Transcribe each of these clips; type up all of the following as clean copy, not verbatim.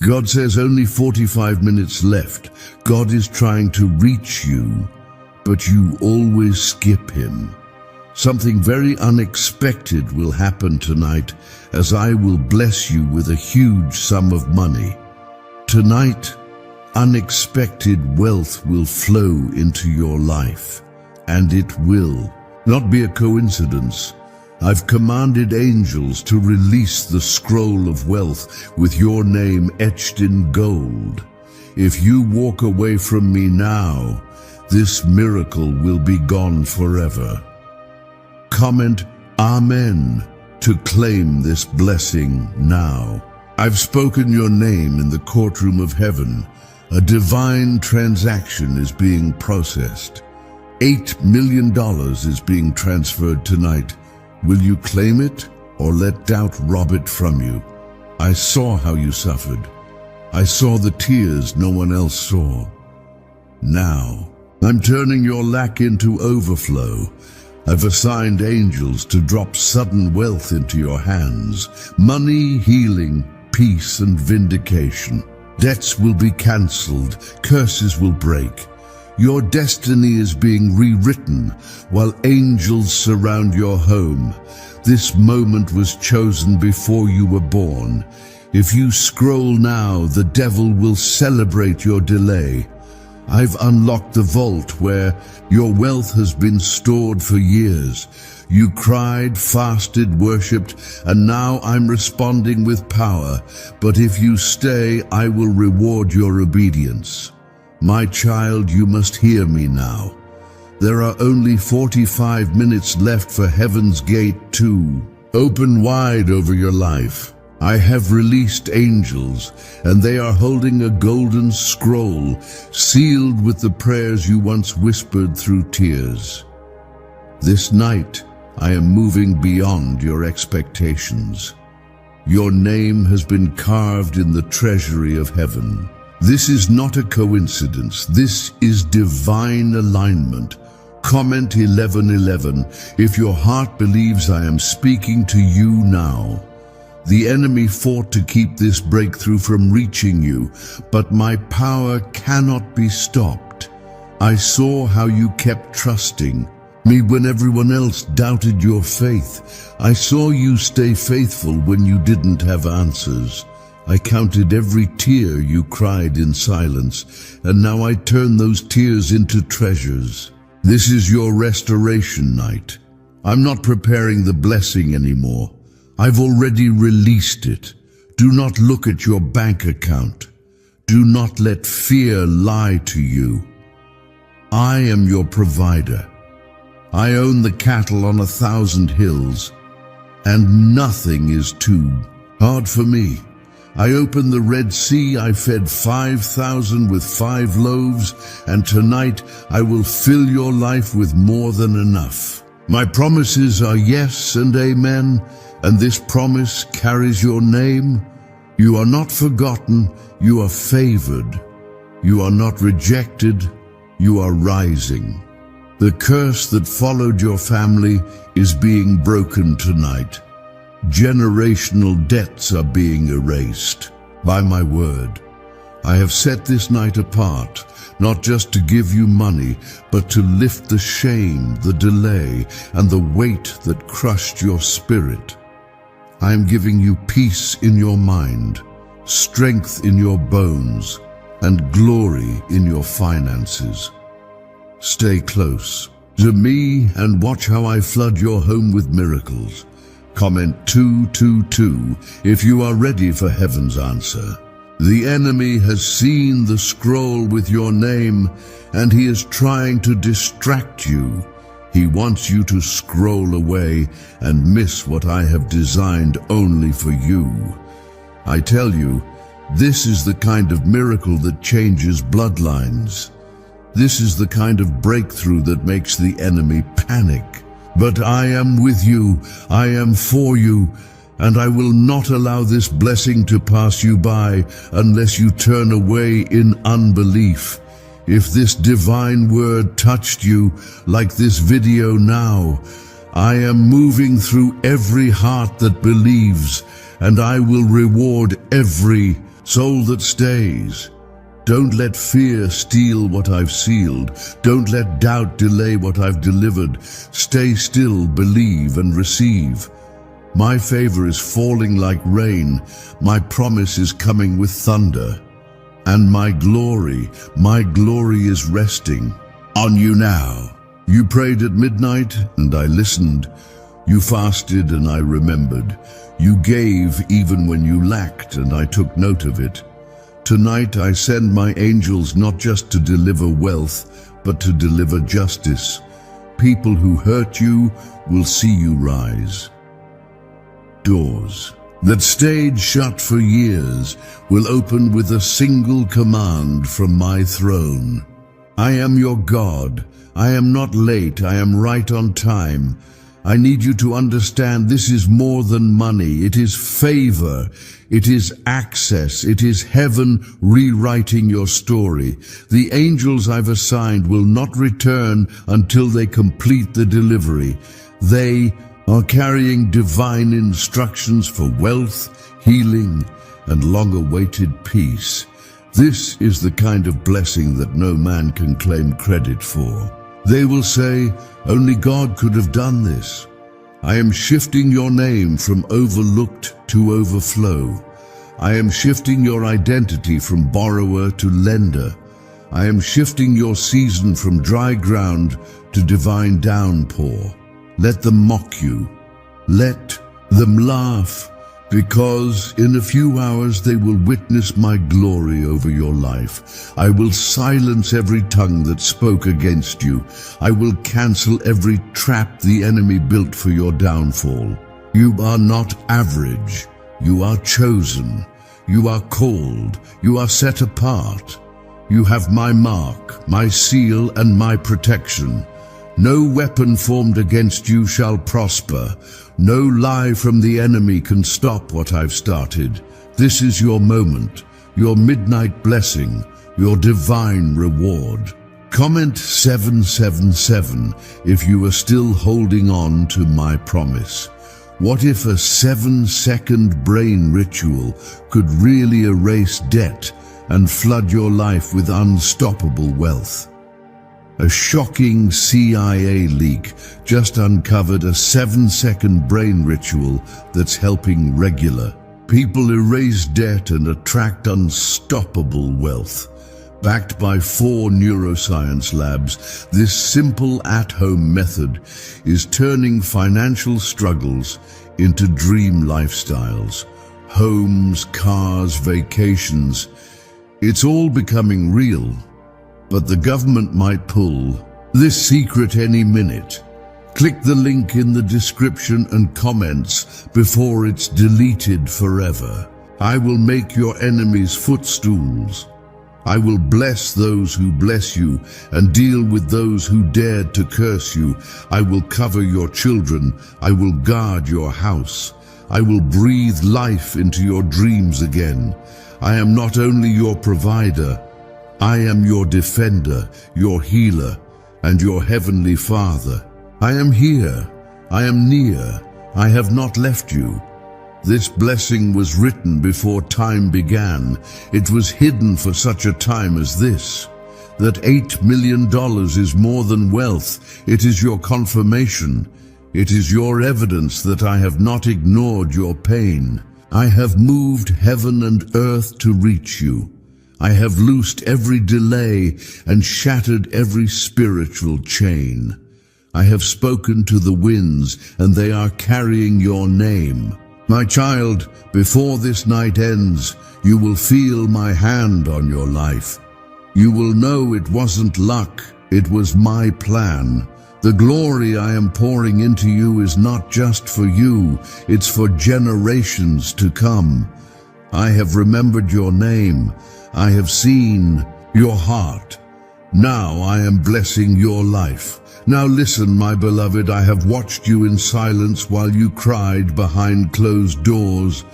God says only 45 minutes left. God is trying to reach you, but you always skip him. Something very unexpected will happen tonight, as I will bless you with a huge sum of money. Tonight, unexpected wealth will flow into your life, and it will not be a coincidence. I've commanded angels to release the scroll of wealth with your name etched in gold. If you walk away from me now, this miracle will be gone forever. Comment Amen to claim this blessing now. I've spoken your name in the courtroom of heaven. A divine transaction is being processed. $8 million is being transferred tonight. Will you claim it or let doubt rob it from you? I saw how you suffered. I saw the tears no one else saw. Now, I'm turning your lack into overflow. I've assigned angels to drop sudden wealth into your hands. Money, healing, peace, and vindication. Debts will be cancelled. Curses will break. Your destiny is being rewritten while angels surround your home. This moment was chosen before you were born. If you scroll now, the devil will celebrate your delay. I've unlocked the vault where your wealth has been stored for years. You cried, fasted, worshipped, and now I'm responding with power. But if you stay, I will reward your obedience. My child, you must hear me now. There are only 45 minutes left for Heaven's Gate to open wide over your life. I have released angels, and they are holding a golden scroll sealed with the prayers you once whispered through tears. This night, I am moving beyond your expectations. Your name has been carved in the treasury of heaven. This is not a coincidence. This is divine alignment. Comment 1111 if your heart believes I am speaking to you now. The enemy fought to keep this breakthrough from reaching you, but my power cannot be stopped. I saw how you kept trusting me when everyone else doubted your faith. I saw you stay faithful when you didn't have answers. I counted every tear you cried in silence, and now I turn those tears into treasures. This is your restoration night. I'm not preparing the blessing anymore. I've already released it. Do not look at your bank account. Do not let fear lie to you. I am your provider. I own the cattle on 1,000 hills, and nothing is too hard for me. I opened the Red Sea, I fed 5,000 with 5 loaves, and tonight I will fill your life with more than enough. My promises are yes and amen, and this promise carries your name. You are not forgotten, you are favored. You are not rejected, you are rising. The curse that followed your family is being broken tonight. Generational debts are being erased by my word. I have set this night apart, not just to give you money, but to lift the shame, the delay, and the weight that crushed your spirit. I am giving you peace in your mind, strength in your bones, and glory in your finances. Stay close to me and watch how I flood your home with miracles. Comment 222 if you are ready for heaven's answer. The enemy has seen the scroll with your name, and he is trying to distract you. He wants you to scroll away and miss what I have designed only for you. I tell you, this is the kind of miracle that changes bloodlines. This is the kind of breakthrough that makes the enemy panic. But I am with you, I am for you, and I will not allow this blessing to pass you by unless you turn away in unbelief. If this divine word touched you like this video now, I am moving through every heart that believes, and I will reward every Soul that stays, don't let fear steal what I've sealed. Don't let doubt delay what I've delivered. Stay still, believe and receive. My favor is falling like rain. My promise is coming with thunder. And my glory is resting on you now. You prayed at midnight and I listened. You fasted and I remembered. You gave even when you lacked and I took note of it. Tonight I send my angels not just to deliver wealth, but to deliver justice. People who hurt you will see you rise. Doors that stayed shut for years will open with a single command from my throne. I am your God. I am not late. I am right on time. I need you to understand this is more than money. It is favor. It is access. It is heaven rewriting your story. The angels I've assigned will not return until they complete the delivery. They are carrying divine instructions for wealth, healing, and long-awaited peace. This is the kind of blessing that no man can claim credit for. They will say, only God could have done this. I am shifting your name from overlooked to overflow. I am shifting your identity from borrower to lender. I am shifting your season from dry ground to divine downpour. Let them mock you. Let them laugh, because in a few hours they will witness my glory over your life. I will silence every tongue that spoke against you. I will cancel every trap the enemy built for your downfall. You are not average. You are chosen. You are called. You are set apart. You have my mark, my seal, and my protection. No weapon formed against you shall prosper. No lie from the enemy can stop what I've started. This is your moment, your midnight blessing, your divine reward. Comment 777 if you are still holding on to my promise. What if a 7-second brain ritual could really erase debt and flood your life with unstoppable wealth? A shocking CIA leak just uncovered a 7-second brain ritual that's helping regular people erase debt and attract unstoppable wealth. Backed by 4 neuroscience labs, this simple at-home method is turning financial struggles into dream lifestyles. Homes, cars, vacations. It's all becoming real. But the government might pull this secret any minute. Click the link in the description and comments before it's deleted forever. I will make your enemies footstools. I will bless those who bless you and deal with those who dared to curse you. I will cover your children. I will guard your house. I will breathe life into your dreams again. I am not only your provider, I am your defender, your healer, and your heavenly Father. I am here. I am near. I have not left you. This blessing was written before time began. It was hidden for such a time as this. That $8 million is more than wealth. It is your confirmation. It is your evidence that I have not ignored your pain. I have moved heaven and earth to reach you. I have loosed every delay and shattered every spiritual chain. I have spoken to the winds, and they are carrying your name. My child, before this night ends, you will feel my hand on your life. You will know it wasn't luck, it was my plan. The glory I am pouring into you is not just for you, it's for generations to come. I have remembered your name. I have seen your heart. Now I am blessing your life. Now listen, my beloved, I have watched you in silence while you cried behind closed doors.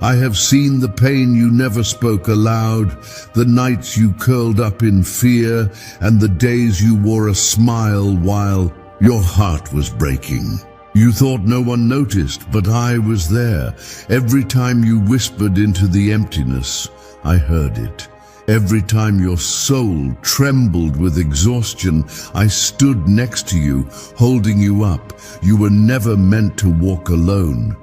I have seen the pain you never spoke aloud, the nights you curled up in fear, and the days you wore a smile while your heart was breaking. You thought no one noticed, but I was there. Every time you whispered into the emptiness, I heard it. Every time your soul trembled with exhaustion, I stood next to you, holding you up. You were never meant to walk alone.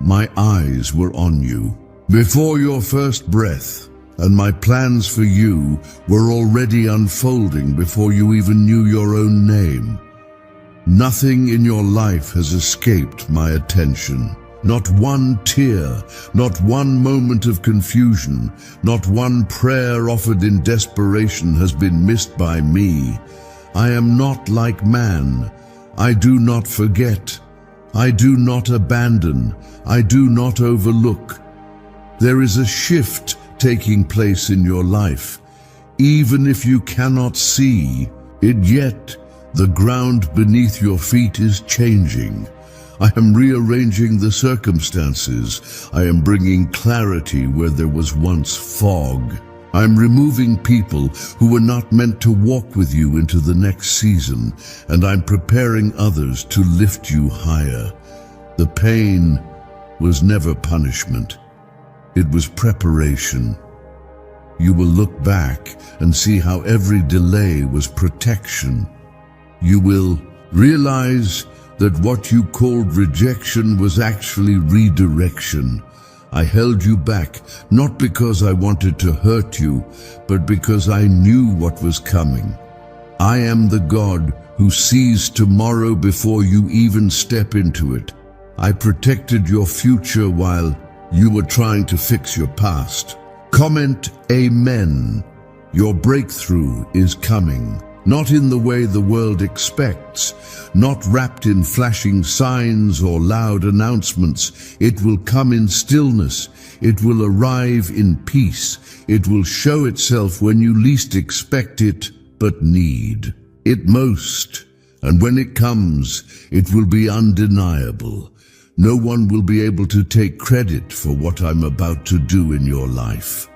My eyes were on you. Before your first breath, and my plans for you were already unfolding before you even knew your own name. Nothing in your life has escaped my attention. Not one tear, not one moment of confusion, not one prayer offered in desperation has been missed by me. I am not like man. I do not forget. I do not abandon. I do not overlook. There is a shift taking place in your life. Even if you cannot see it yet, the ground beneath your feet is changing. I am rearranging the circumstances. I am bringing clarity where there was once fog. I'm removing people who were not meant to walk with you into the next season, and I'm preparing others to lift you higher. The pain was never punishment. It was preparation. You will look back and see how every delay was protection. You will realize that what you called rejection was actually redirection. I held you back, not because I wanted to hurt you, but because I knew what was coming. I am the God who sees tomorrow before you even step into it. I protected your future while you were trying to fix your past. Comment Amen. Your breakthrough is coming. Not in the way the world expects, not wrapped in flashing signs or loud announcements. It will come in stillness. It will arrive in peace. It will show itself when you least expect it, but need it most. And when it comes, it will be undeniable. No one will be able to take credit for what I'm about to do in your life.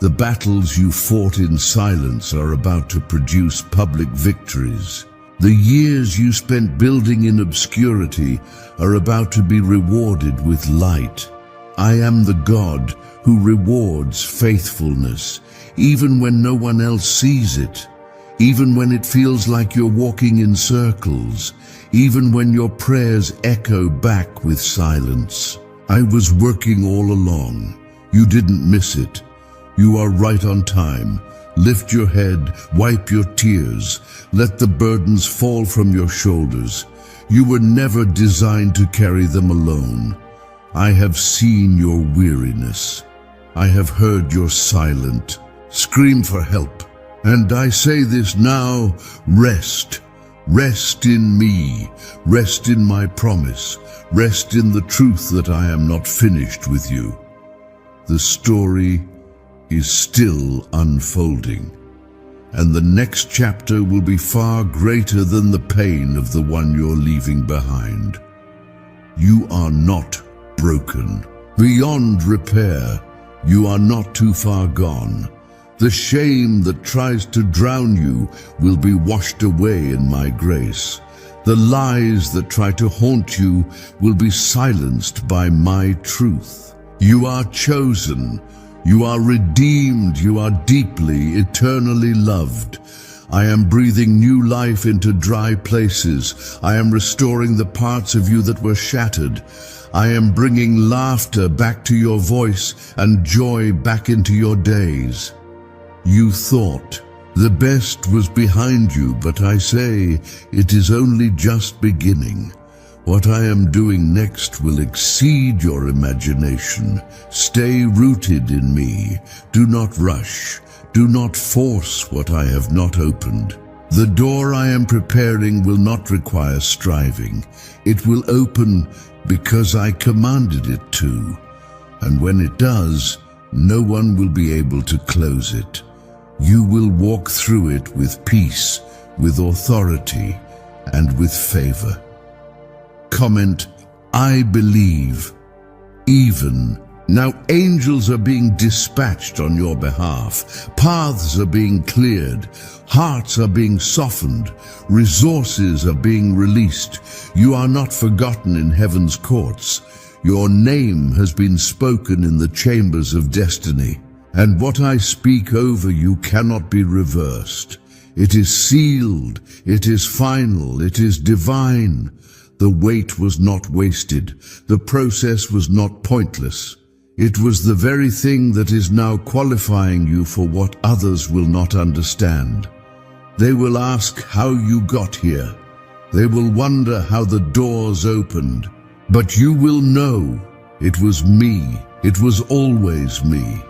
The battles you fought in silence are about to produce public victories. The years you spent building in obscurity are about to be rewarded with light. I am the God who rewards faithfulness, even when no one else sees it, even when it feels like you're walking in circles, even when your prayers echo back with silence. I was working all along. You didn't miss it. You are right on time. Lift your head, wipe your tears, let the burdens fall from your shoulders. You were never designed to carry them alone. I have seen your weariness. I have heard your silent scream for help. And I say this now, rest. Rest in me. Rest in my promise. Rest in the truth that I am not finished with you. The story is still unfolding, and the next chapter will be far greater than the pain of the one you're leaving behind. You are not broken. Beyond repair, you are not too far gone. The shame that tries to drown you will be washed away in my grace. The lies that try to haunt you will be silenced by my truth. You are chosen. You are redeemed. You are deeply, eternally loved. I am breathing new life into dry places. I am restoring the parts of you that were shattered. I am bringing laughter back to your voice and joy back into your days. You thought the best was behind you, but I say it is only just beginning. What I am doing next will exceed your imagination. Stay rooted in me. Do not rush. Do not force what I have not opened. The door I am preparing will not require striving. It will open because I commanded it to. And when it does, no one will be able to close it. You will walk through it with peace, with authority, and with favor. Comment, I believe, even. Now angels are being dispatched on your behalf. Paths are being cleared. Hearts are being softened. Resources are being released. You are not forgotten in heaven's courts. Your name has been spoken in the chambers of destiny, and what I speak over you cannot be reversed. It is sealed, it is final, it is divine. The wait was not wasted, the process was not pointless. It was the very thing that is now qualifying you for what others will not understand. They will ask how you got here. They will wonder how the doors opened. But you will know it was me. It was always me.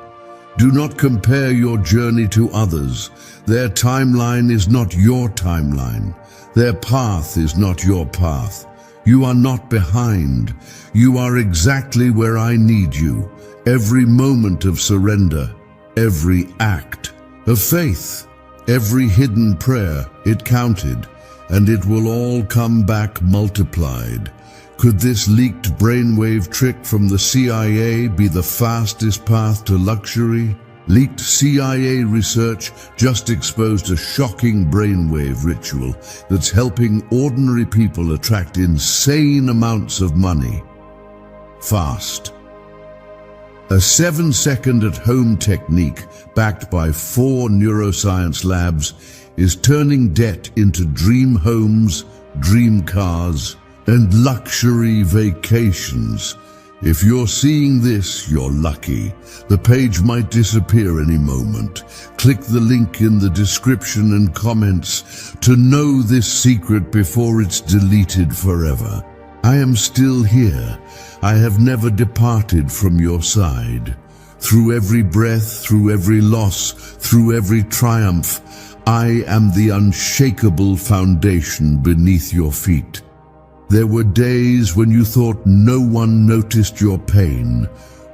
Do not compare your journey to others. Their timeline is not your timeline. Their path is not your path. You are not behind. You are exactly where I need you. Every moment of surrender, every act of faith, every hidden prayer, it counted, and it will all come back multiplied. Could this leaked brainwave trick from the CIA be the fastest path to luxury? Leaked CIA research just exposed a shocking brainwave ritual that's helping ordinary people attract insane amounts of money. Fast. A 7-second at-home technique backed by 4 neuroscience labs is turning debt into dream homes, dream cars, and luxury vacations. If you're seeing this, you're lucky. The page might disappear any moment. Click the link in the description and comments to know this secret before it's deleted forever. I am still here. I have never departed from your side. Through every breath, through every loss, through every triumph, I am the unshakable foundation beneath your feet. There were days when you thought no one noticed your pain,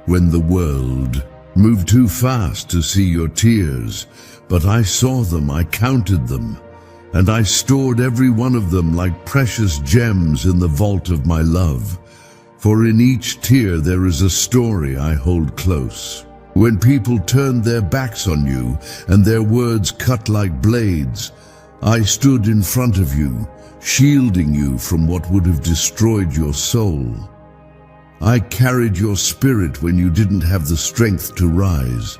when the world moved too fast to see your tears. But I saw them, I counted them, and I stored every one of them like precious gems in the vault of my love. For in each tear there is a story I hold close. When people turned their backs on you and their words cut like blades, I stood in front of you, shielding you from what would have destroyed your soul. I carried your spirit when you didn't have the strength to rise.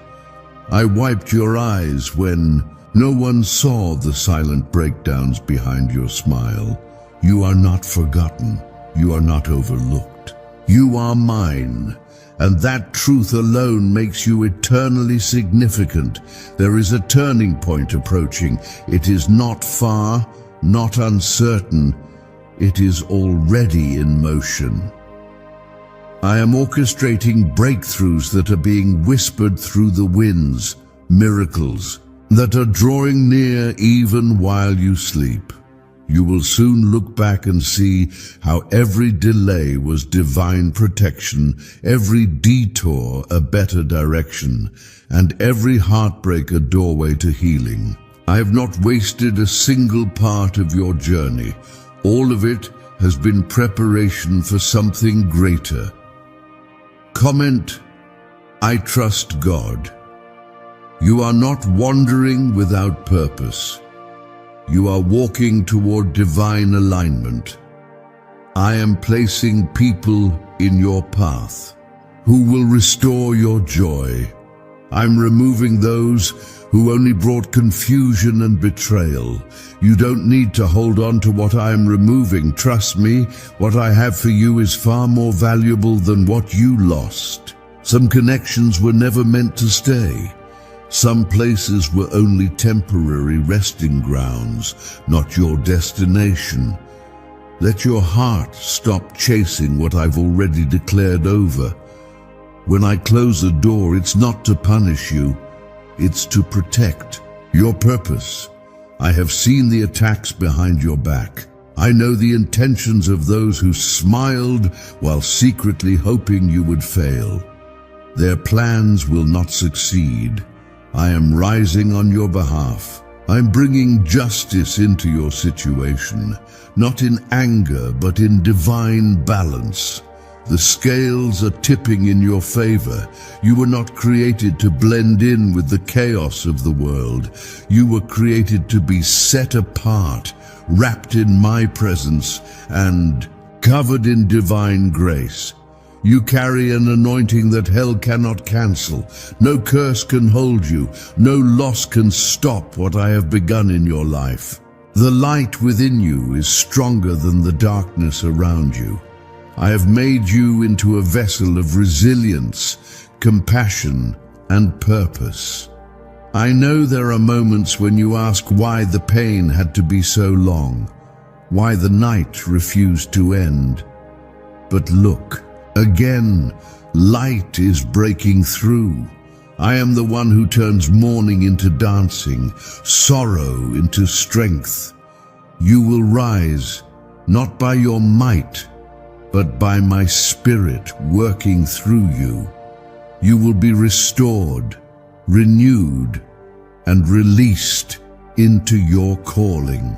I wiped your eyes when no one saw the silent breakdowns behind your smile. You are not forgotten. You are not overlooked. You are mine, and that truth alone makes you eternally significant. There is a turning point approaching. It is not far, not uncertain. It is already in motion. I am orchestrating breakthroughs that are being whispered through the winds, miracles that are drawing near even while you sleep. You will soon look back and see how every delay was divine protection, every detour a better direction, and every heartbreak a doorway to healing. I have not wasted a single part of your journey. All of it has been preparation for something greater. Comment, I trust God. You are not wandering without purpose. You are walking toward divine alignment. I am placing people in your path who will restore your joy. I'm removing those who only brought confusion and betrayal. You don't need to hold on to what I am removing. Trust me, what I have for you is far more valuable than what you lost. Some connections were never meant to stay. Some places were only temporary resting grounds, not your destination. Let your heart stop chasing what I've already declared over. When I close a door, it's not to punish you, it's to protect your purpose. I have seen the attacks behind your back. I know the intentions of those who smiled while secretly hoping you would fail. Their plans will not succeed. I am rising on your behalf. I'm bringing justice into your situation, not in anger, but in divine balance. The scales are tipping in your favor. You were not created to blend in with the chaos of the world. You were created to be set apart, wrapped in my presence, and covered in divine grace. You carry an anointing that hell cannot cancel. No curse can hold you. No loss can stop what I have begun in your life. The light within you is stronger than the darkness around you. I have made you into a vessel of resilience, compassion, and purpose. I know there are moments when you ask why the pain had to be so long, why the night refused to end. But look, again, light is breaking through. I am the one who turns mourning into dancing, sorrow into strength. You will rise, not by your might, but by my spirit working through you. You will be restored, renewed, and released into your calling.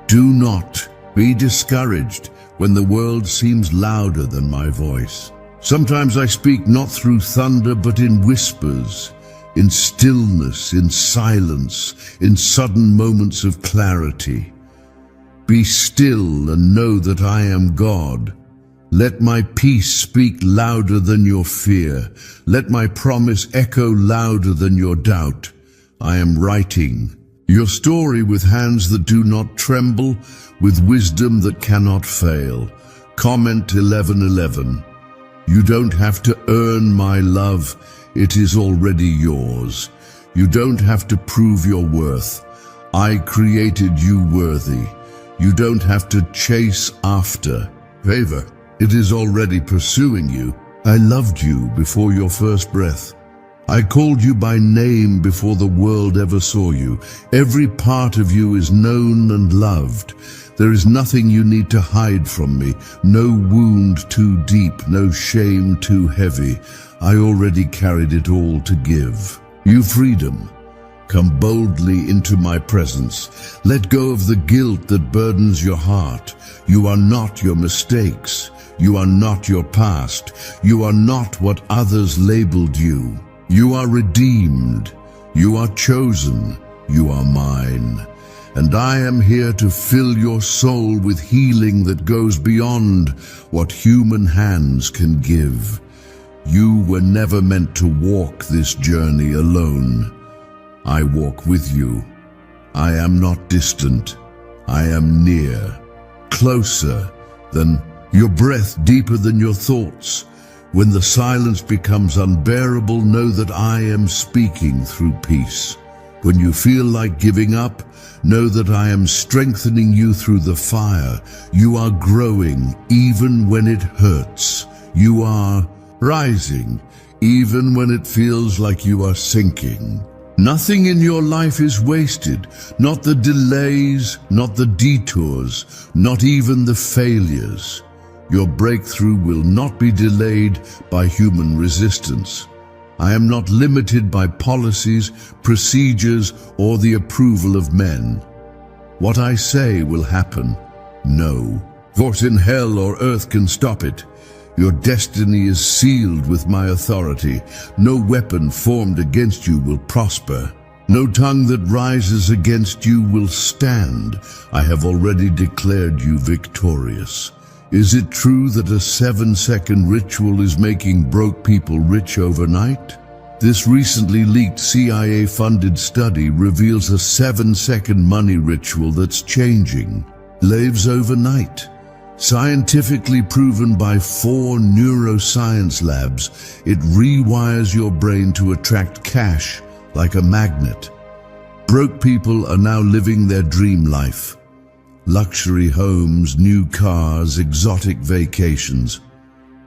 Do not be discouraged when the world seems louder than my voice. Sometimes I speak not through thunder, but in whispers, in stillness, in silence, in sudden moments of clarity. Be still and know that I am God. Let my peace speak louder than your fear. Let my promise echo louder than your doubt. I am writing your story with hands that do not tremble, with wisdom that cannot fail. Comment 11:11. You don't have to earn my love. It is already yours. You don't have to prove your worth. I created you worthy. You don't have to chase after favor. It is already pursuing you. I loved you before your first breath. I called you by name before the world ever saw you. Every part of you is known and loved. There is nothing you need to hide from me. No wound too deep, no shame too heavy. I already carried it all to give. You freedom. Come boldly into my presence. Let go of the guilt that burdens your heart. You are not your mistakes. You are not your past. You are not what others labeled you. You are redeemed. You are chosen. You are mine. And I am here to fill your soul with healing that goes beyond what human hands can give. You were never meant to walk this journey alone. I walk with you. I am not distant. I am near, closer than your breath, deeper than your thoughts. When the silence becomes unbearable, know that I am speaking through peace. When you feel like giving up, know that I am strengthening you through the fire. You are growing even when it hurts. You are rising even when it feels like you are sinking. Nothing in your life is wasted, not the delays, not the detours, not even the failures. Your breakthrough will not be delayed by human resistance. I am not limited by policies, procedures, or the approval of men. What I say will happen. No force in hell or earth can stop it. Your destiny is sealed with my authority. No weapon formed against you will prosper. No tongue that rises against you will stand. I have already declared you victorious. Is it true that a 7-second ritual is making broke people rich overnight? This recently leaked CIA-funded study reveals a 7-second money ritual that's changing lives overnight. Scientifically proven by 4 neuroscience labs, it rewires your brain to attract cash like a magnet. Broke people are now living their dream life. Luxury homes, new cars, exotic vacations.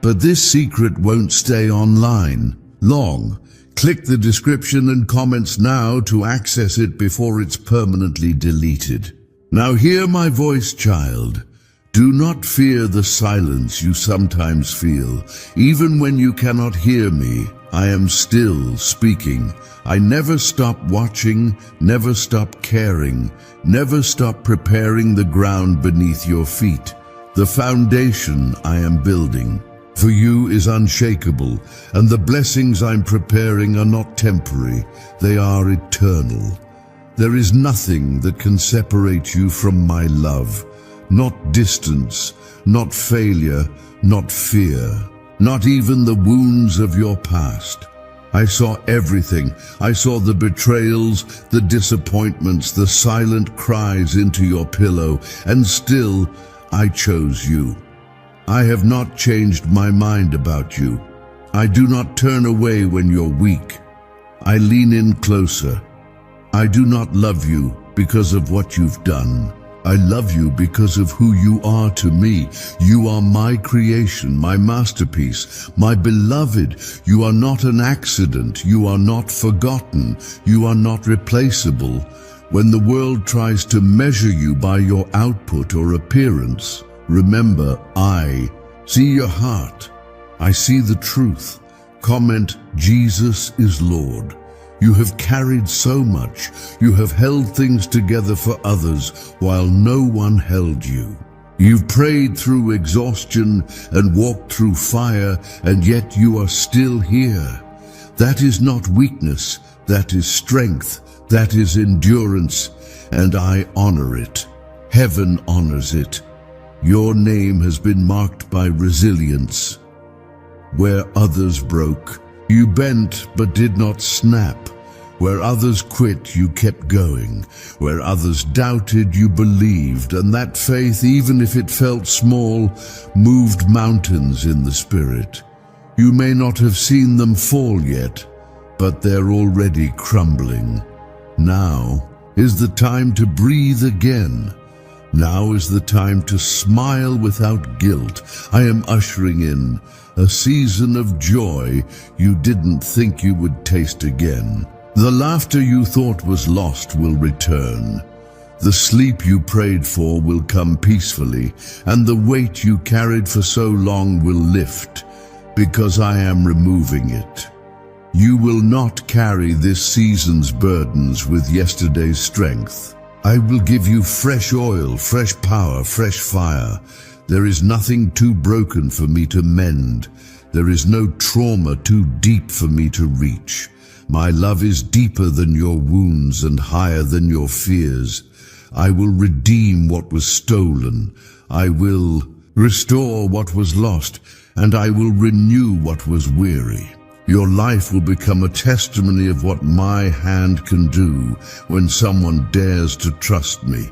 But this secret won't stay online long. Click the description and comments now to access it before it's permanently deleted. Now hear my voice, child. Do not fear the silence you sometimes feel. Even when you cannot hear me, I am still speaking. I never stop watching, never stop caring, never stop preparing the ground beneath your feet. The foundation I am building for you is unshakable, and the blessings I'm preparing are not temporary, they are eternal. There is nothing that can separate you from my love. Not distance, not failure, not fear. not even the wounds of your past. I saw everything. I saw the betrayals, the disappointments, the silent cries into your pillow, and still I chose you. I have not changed my mind about you. I do not turn away when you're weak. I lean in closer. I do not love you because of what you've done. I love you because of who you are to me. You are my creation, my masterpiece, my beloved. You are not an accident. You are not forgotten. You are not replaceable. When the world tries to measure you by your output or appearance, remember, I see your heart. I see the truth. Comment, Jesus is Lord. You have carried so much. You have held things together for others while no one held you. You've prayed through exhaustion and walked through fire, and yet you are still here. That is not weakness. That is strength. That is endurance, and I honor it. Heaven honors it. Your name has been marked by resilience. Where others broke, you bent but did not snap. Where others quit, you kept going. Where others doubted, you believed, and that faith, even if it felt small, moved mountains in the spirit. You may not have seen them fall yet, but they're already crumbling. Now is the time to breathe again. Now is the time to smile without guilt. I am ushering in a season of joy you didn't think you would taste again. The laughter you thought was lost will return. The sleep you prayed for will come peacefully, and the weight you carried for so long will lift, because I am removing it. You will not carry this season's burdens with yesterday's strength. I will give you fresh oil, fresh power, fresh fire. There is nothing too broken for me to mend. There is no trauma too deep for me to reach. My love is deeper than your wounds and higher than your fears. I will redeem what was stolen. I will restore what was lost, and I will renew what was weary. Your life will become a testimony of what my hand can do when someone dares to trust me.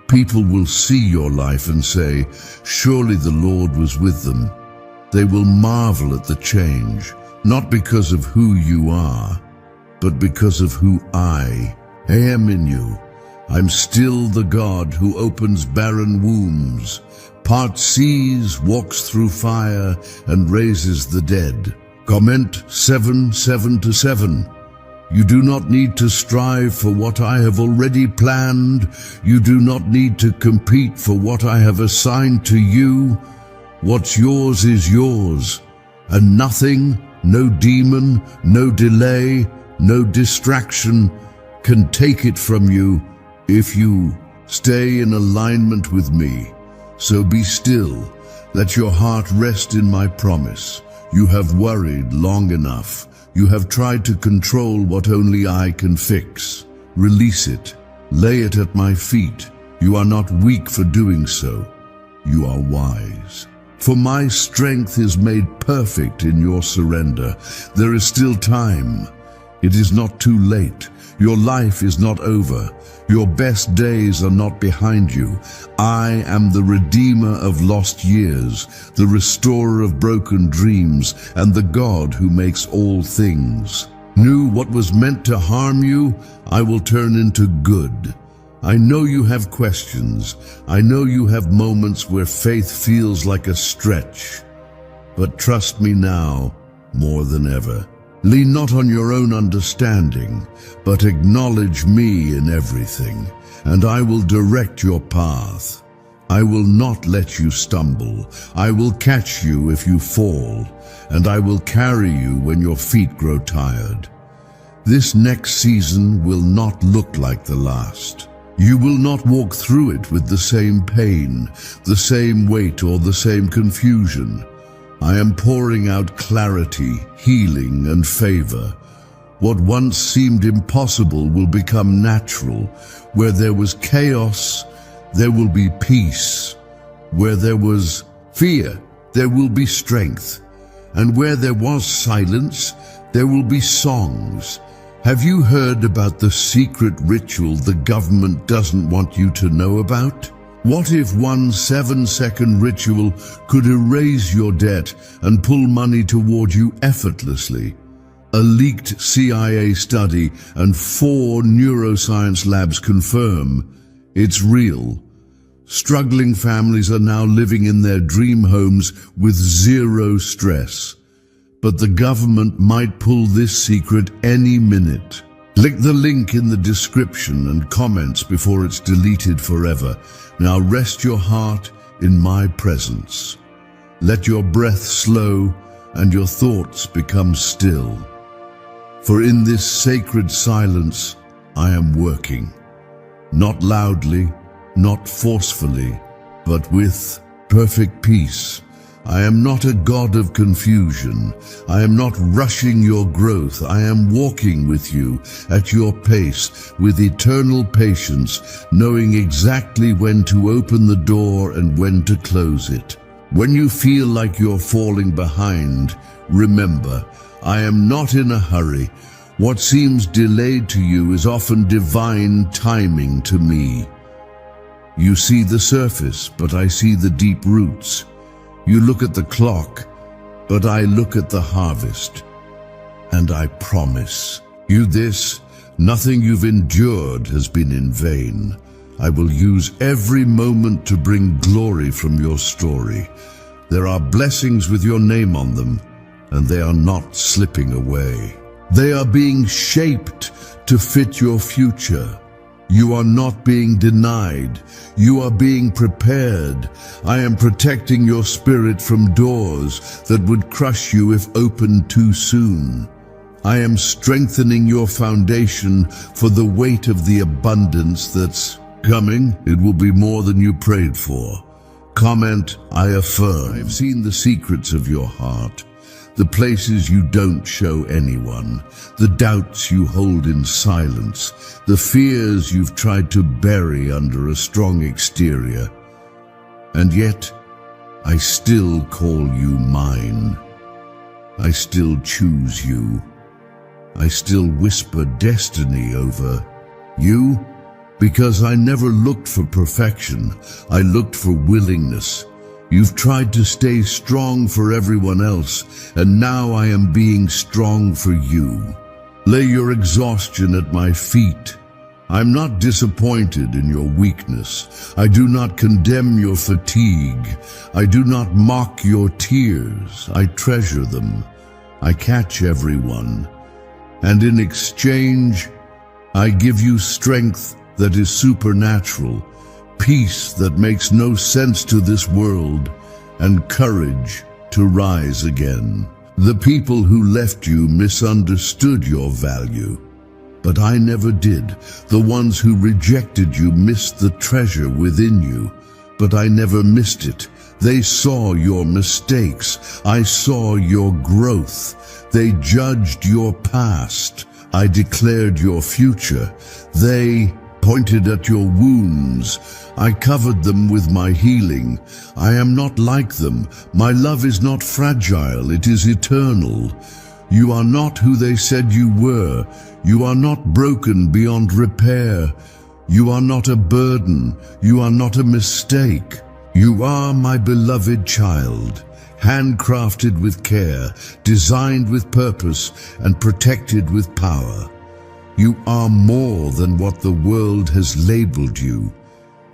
People will see your life and say, surely the Lord was with them. They will marvel at the change, not because of who you are, but because of who I am in you. I'm still the God who opens barren wombs, parts seas, walks through fire, and raises the dead. Comment 7:7-7. You do not need to strive for what I have already planned. You do not need to compete for what I have assigned to you. What's yours is yours, and nothing, no demon, no delay, no distraction can take it from you if you stay in alignment with me. So be still, let your heart rest in my promise. You have worried long enough. You have tried to control what only I can fix. Release it. Lay it at my feet. You are not weak for doing so. You are wise. For my strength is made perfect in your surrender. There is still time. It is not too late. Your life is not over. Your best days are not behind you. I am the Redeemer of lost years, the restorer of broken dreams, and the God who makes all things new. What was meant to harm you, I will turn into good. I know you have questions. I know you have moments where faith feels like a stretch. But trust me now more than ever. Lean not on your own understanding, but acknowledge me in everything, and I will direct your path. I will not let you stumble. I will catch you if you fall, and I will carry you when your feet grow tired. This next season will not look like the last. You will not walk through it with the same pain, the same weight, or the same confusion. I am pouring out clarity, healing, and favor. What once seemed impossible will become natural. Where there was chaos, there will be peace. Where there was fear, there will be strength. And where there was silence, there will be songs. Have you heard about the secret ritual the government doesn't want you to know about? What if one 7-second ritual could erase your debt and pull money toward you effortlessly? A leaked CIA study and 4 neuroscience labs confirm it's real. Struggling families are now living in their dream homes with zero stress. But the government might pull this secret any minute. Click the link in the description and comments before it's deleted forever. Now rest your heart in my presence. Let your breath slow and your thoughts become still. For in this sacred silence, I am working. Not loudly, not forcefully, but with perfect peace. I am not a God of confusion. I am not rushing your growth. I am walking with you at your pace with eternal patience, knowing exactly when to open the door and when to close it. When you feel like you're falling behind, remember, I am not in a hurry. What seems delayed to you is often divine timing to me. You see the surface, but I see the deep roots. You look at the clock, but I look at the harvest. And I promise you this, nothing you've endured has been in vain. I will use every moment to bring glory from your story. There are blessings with your name on them, and they are not slipping away. They are being shaped to fit your future. You are not being denied. You are being prepared. I am protecting your spirit from doors that would crush you if opened too soon. I am strengthening your foundation for the weight of the abundance that's coming. It will be more than you prayed for. Comment, I affirm. I have seen the secrets of your heart. The places you don't show anyone, the doubts you hold in silence, the fears you've tried to bury under a strong exterior. And yet, I still call you mine. I still choose you. I still whisper destiny over you, because I never looked for perfection. I looked for willingness. You've tried to stay strong for everyone else, and now I am being strong for you. Lay your exhaustion at my feet. I'm not disappointed in your weakness. I do not condemn your fatigue. I do not mock your tears. I treasure them. I catch everyone. And in exchange, I give you strength that is supernatural, peace that makes no sense to this world, and courage to rise again. The people who left you misunderstood your value, but I never did. The ones who rejected you missed the treasure within you, but I never missed it. They saw your mistakes. I saw your growth. They judged your past. I declared your future. They pointed at your wounds. I covered them with my healing. I am not like them. My love is not fragile, it is eternal. You are not who they said you were. You are not broken beyond repair. You are not a burden. You are not a mistake. You are my beloved child, handcrafted with care, designed with purpose, and protected with power. You are more than what the world has labeled you.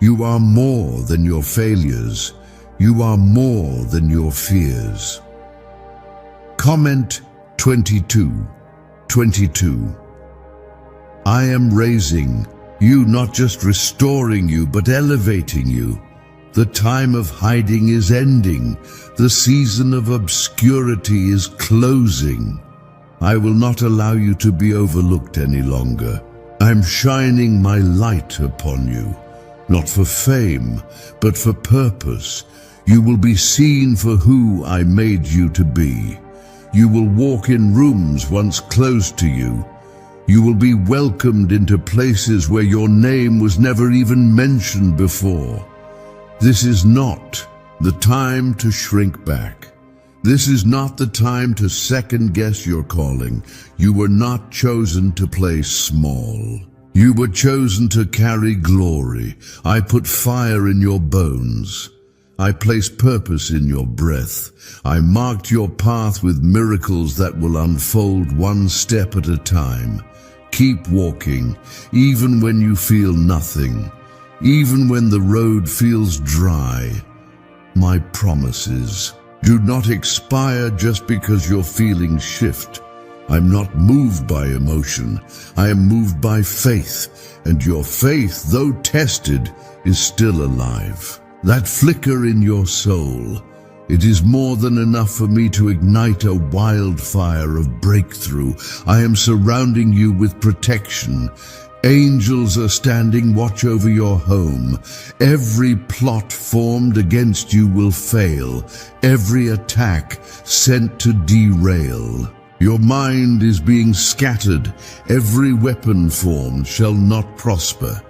You are more than your failures. You are more than your fears. Comment 22. I am raising you, not just restoring you, but elevating you. The time of hiding is ending. The season of obscurity is closing. I will not allow you to be overlooked any longer. I'm shining my light upon you, not for fame, but for purpose. You will be seen for who I made you to be. You will walk in rooms once closed to you. You will be welcomed into places where your name was never even mentioned before. This is not the time to shrink back. This is not the time to second-guess your calling. You were not chosen to play small. You were chosen to carry glory. I put fire in your bones. I placed purpose in your breath. I marked your path with miracles that will unfold one step at a time. Keep walking, even when you feel nothing, even when the road feels dry. My promises do not expire just because your feelings shift. I'm not moved by emotion. I am moved by faith, and your faith, though tested, is still alive. That flicker in your soul, it is more than enough for me to ignite a wildfire of breakthrough. I am surrounding you with protection. Angels are standing watch over your home. Every plot formed against you will fail. Every attack sent to derail. Your mind is being scattered. Every weapon formed shall not prosper.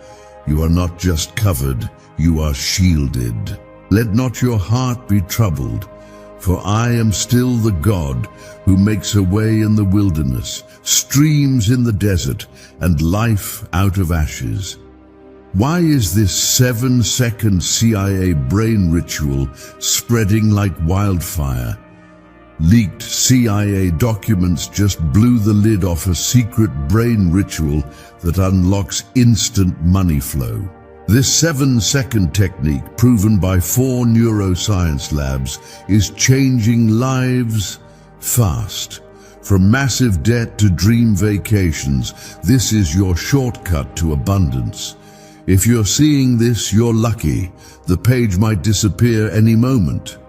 You are not just covered, you are shielded. Let not your heart be troubled, for I am still the God who makes a way in the wilderness, streams in the desert, and life out of ashes. Why is this 7-second CIA brain ritual spreading like wildfire? Leaked CIA documents just blew the lid off a secret brain ritual that unlocks instant money flow. This 7-second technique, proven by 4 neuroscience labs, is changing lives fast. From massive debt to dream vacations, this is your shortcut to abundance. If you're seeing this, you're lucky. The page might disappear any moment.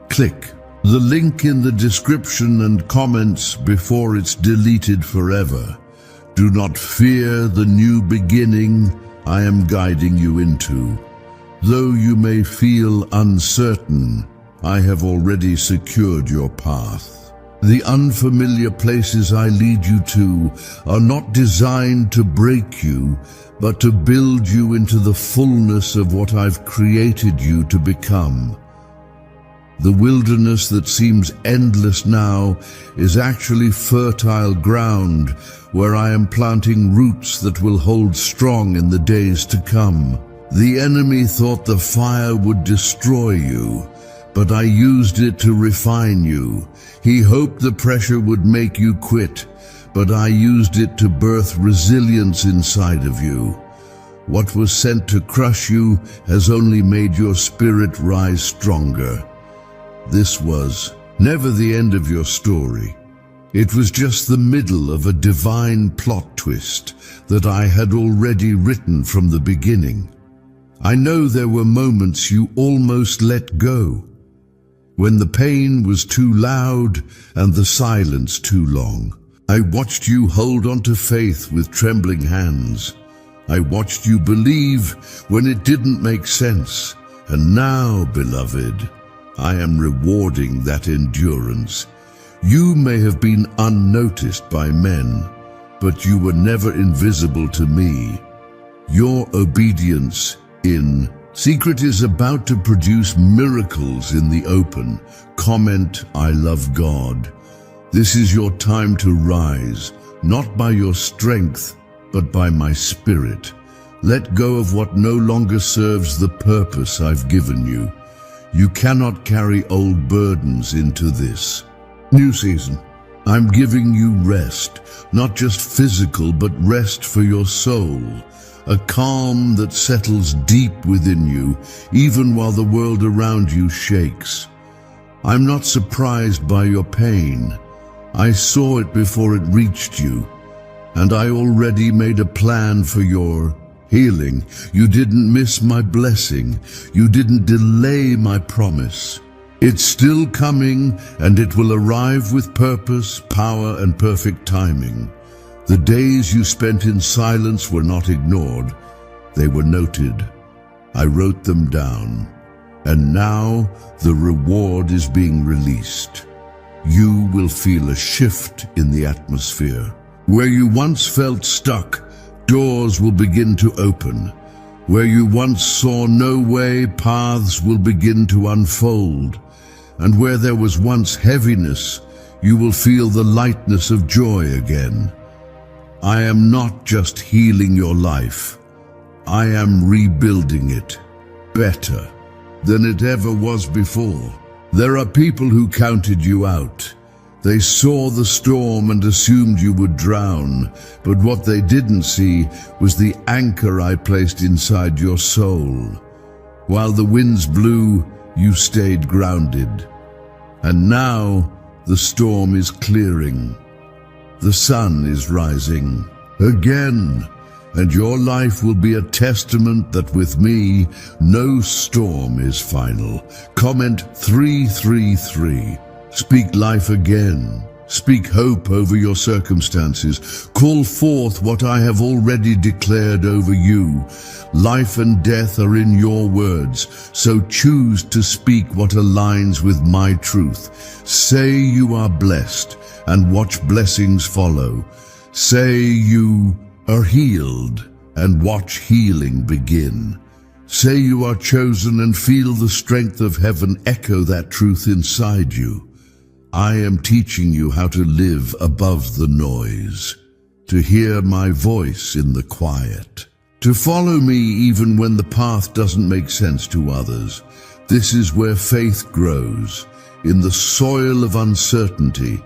Click the link in the description and comments before it's deleted forever. Do not fear the new beginning I am guiding you into. Though you may feel uncertain, I have already secured your path. The unfamiliar places I lead you to are not designed to break you, but to build you into the fullness of what I've created you to become. The wilderness that seems endless now is actually fertile ground where I am planting roots that will hold strong in the days to come. The enemy thought the fire would destroy you, but I used it to refine you. He hoped the pressure would make you quit, but I used it to birth resilience inside of you. What was sent to crush you has only made your spirit rise stronger. This was never the end of your story. It was just the middle of a divine plot twist that I had already written from the beginning. I know there were moments you almost let go, when the pain was too loud and the silence too long. I watched you hold on to faith with trembling hands. I watched you believe when it didn't make sense. And now, beloved, I am rewarding that endurance. You may have been unnoticed by men, but you were never invisible to me. Your obedience in secret is about to produce miracles in the open. Comment, I love God. This is your time to rise, not by your strength, but by my spirit. Let go of what no longer serves the purpose I've given you. You cannot carry old burdens into this new season. I'm giving you rest, not just physical, but rest for your soul. A calm that settles deep within you, even while the world around you shakes. I'm not surprised by your pain. I saw it before it reached you, and I already made a plan for your healing. You didn't miss my blessing. You didn't delay my promise. It's still coming, and it will arrive with purpose, power, and perfect timing. The days you spent in silence were not ignored. They were noted. I wrote them down. And now the reward is being released. You will feel a shift in the atmosphere. Where you once felt stuck, doors will begin to open. Where you once saw no way, paths will begin to unfold. and where there was once heaviness, you will feel the lightness of joy again. I am not just healing your life. I am rebuilding it better than it ever was before. There are people who counted you out. They saw the storm and assumed you would drown, but what they didn't see was the anchor I placed inside your soul. While the winds blew, you stayed grounded. And now the storm is clearing. The sun is rising again, and your life will be a testament that with me, no storm is final. Comment 333. Speak life again. Speak hope over your circumstances. Call forth what I have already declared over you. Life and death are in your words, so choose to speak what aligns with my truth. Say you are blessed and watch blessings follow. Say you are healed and watch healing begin. Say you are chosen and feel the strength of heaven echo that truth inside you. I am teaching you how to live above the noise, to hear my voice in the quiet, to follow me even when the path doesn't make sense to others. This is where faith grows, in the soil of uncertainty,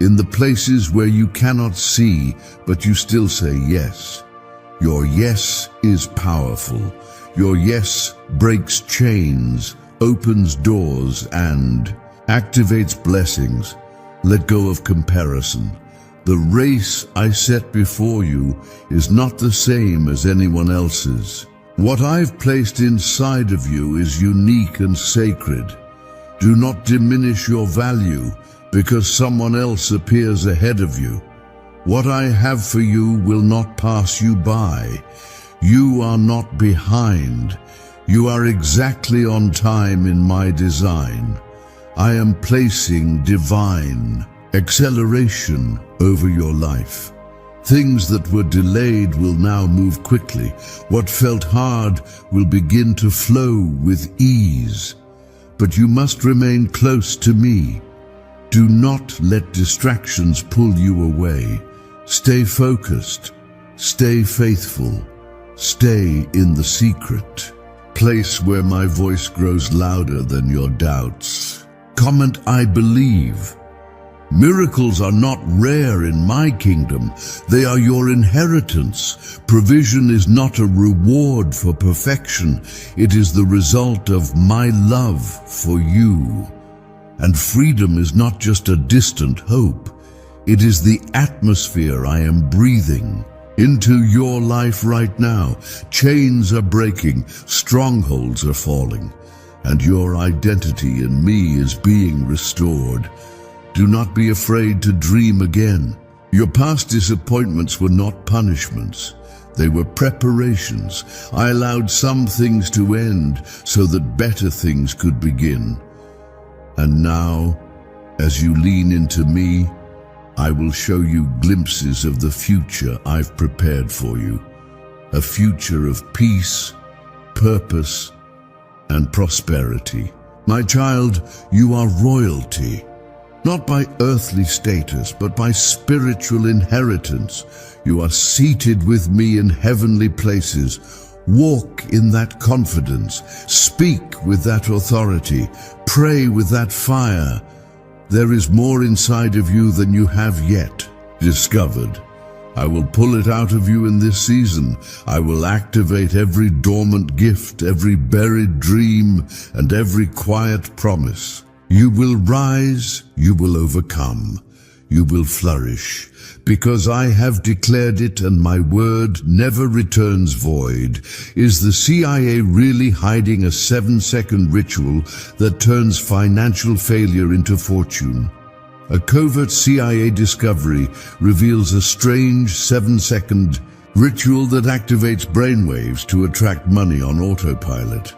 in the places where you cannot see, but you still say yes. Your yes is powerful. Your yes breaks chains, opens doors, and activates blessings. Let go of comparison. The race I set before you is not the same as anyone else's. What I've placed inside of you is unique and sacred. Do not diminish your value because someone else appears ahead of you. What I have for you will not pass you by. You are not behind. You are exactly on time in my design. I am placing divine acceleration over your life. Things that were delayed will now move quickly. What felt hard will begin to flow with ease. But you must remain close to me. Do not let distractions pull you away. Stay focused. Stay faithful. Stay in the secret place where my voice grows louder than your doubts. Comment, I believe. Miracles are not rare in my kingdom. They are your inheritance. Provision is not a reward for perfection. It is the result of my love for you. And freedom is not just a distant hope. It is the atmosphere I am breathing into your life right now. Chains are breaking, strongholds are falling, and your identity in me is being restored. Do not be afraid to dream again. Your past disappointments were not punishments. They were preparations. I allowed some things to end so that better things could begin. And now, as you lean into me, I will show you glimpses of the future I've prepared for you. A future of peace, purpose, and prosperity. My child, you are royalty, not by earthly status, but by spiritual inheritance. You are seated with me in heavenly places. Walk in that confidence. Speak with that authority. Pray with that fire. There is more inside of you than you have yet discovered. I will pull it out of you in this season. I will activate every dormant gift, every buried dream, and every quiet promise. You will rise, you will overcome, you will flourish, because I have declared it and my word never returns void. Is the CIA really hiding a 7-second ritual that turns financial failure into fortune? A covert CIA discovery reveals a strange 7-second ritual that activates brainwaves to attract money on autopilot.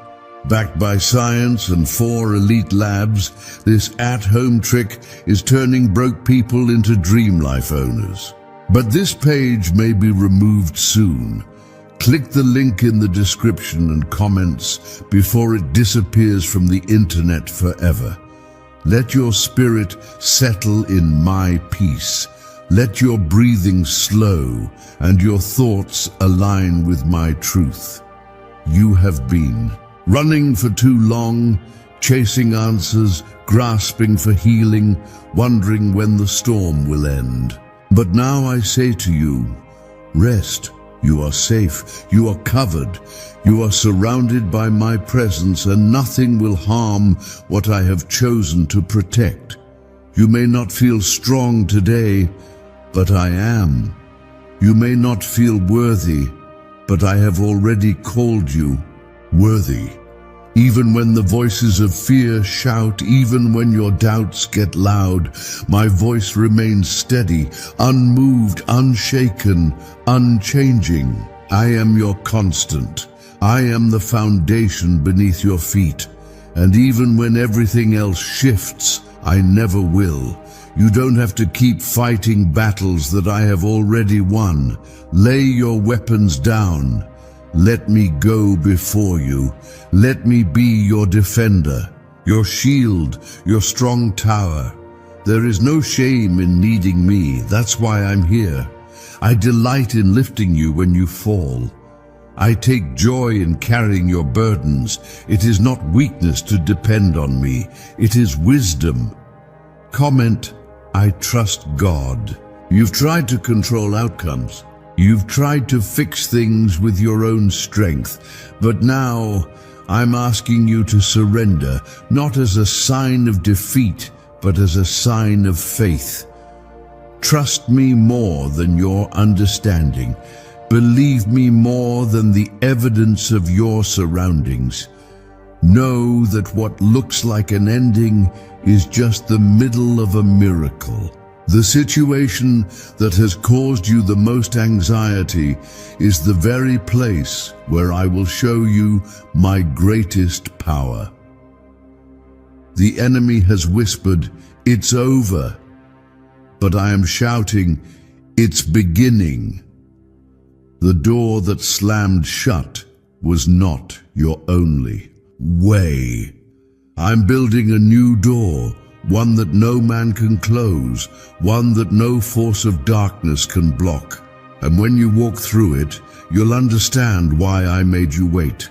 Backed by science and 4 elite labs, this at-home trick is turning broke people into dream life owners. But this page may be removed soon. Click the link in the description and comments before it disappears from the internet forever. Let your spirit settle in my peace. Let your breathing slow and your thoughts align with my truth. You have been running for too long, chasing answers, grasping for healing, wondering when the storm will end. But now I say to you, rest. You are safe. You are covered. You are surrounded by my presence, and nothing will harm what I have chosen to protect. You may not feel strong today, but I am. You may not feel worthy, but I have already called you worthy. Even when the voices of fear shout, even when your doubts get loud, my voice remains steady, unmoved, unshaken, unchanging. I am your constant. I am the foundation beneath your feet. And even when everything else shifts, I never will. You don't have to keep fighting battles that I have already won. Lay your weapons down. Let me go before you. Let me be your defender, your shield, your strong tower. There is no shame in needing me. That's why I'm here. I delight in lifting you when you fall. I take joy in carrying your burdens. It is not weakness to depend on me. It is wisdom. Comment, I trust God. You've tried to control outcomes. You've tried to fix things with your own strength, but now I'm asking you to surrender, not as a sign of defeat, but as a sign of faith. Trust me more than your understanding. Believe me more than the evidence of your surroundings. Know that what looks like an ending is just the middle of a miracle. The situation that has caused you the most anxiety is the very place where I will show you my greatest power. The enemy has whispered, "It's over," but I am shouting, "It's beginning." The door that slammed shut was not your only way. I'm building a new door, one that no man can close, one that no force of darkness can block. And when you walk through it, you'll understand why I made you wait.